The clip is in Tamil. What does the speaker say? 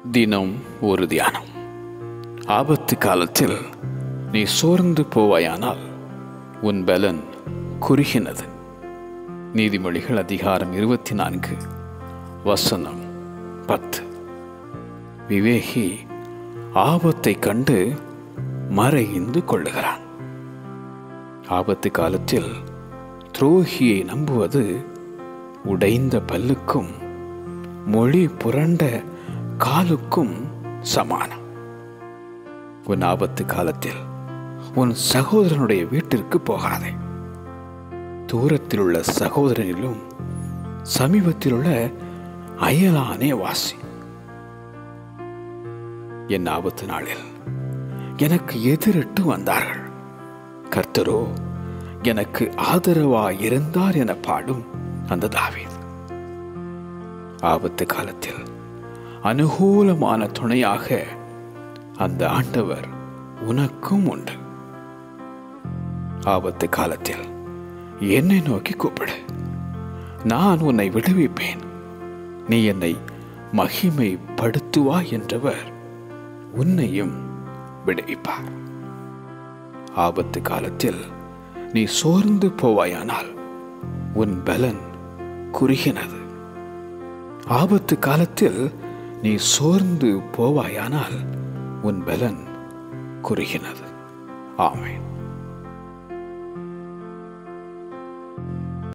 தினம் ஒரு தியானம். ஆபத்து காலத்தில் நீ சோர்ந்து போவாயானால் உன் பலன் குறுகினது. நீதிமொழிகள் அதிகாரம் 24 வசனம் 10. விவேகி ஆபத்தை கண்டு மறைந்து கொள்ளுகிறான். ஆபத்து காலத்தில் துரோகியை நம்புவது உடைந்த பல்லுக்கும் மொழி புரண்ட காலுக்கும் சமானம். உன் ஆபத்து காலத்தில் உன் சகோதரனுடைய வீட்டிற்கு போகாதே. தூரத்தில் உள்ள சகோதரனிலும் சமீபத்தில் உள்ள அயலானே வாசி. என் ஆபத்து நாளில் எனக்கு எதிரிட்டு வந்தார்கள், கர்த்தரோ எனக்கு ஆதரவாய் இருந்தார் என பாடும் அந்த தாவீது. ஆபத்து காலத்தில் அனுகூலமான துணையாக அந்த ஆண்டவர் உனக்கும் உண்டு. ஆபத்து காலத்தில் என்னை நோக்கி கூப்பிடு, நான் உன்னை விடுவிப்பேன். நீ என்னை மகிமைப்படுத்துவாய் என்றவர் உன்னையும் விடுவிப்பார். ஆபத்து காலத்தில் நீ சோர்ந்து போவாயானால் உன் பலன் குறுகினது. ஆபத்து காலத்தில் நீ சோர்ந்து போவாயானால் உன் பலன் குறுகினது. ஆமென்.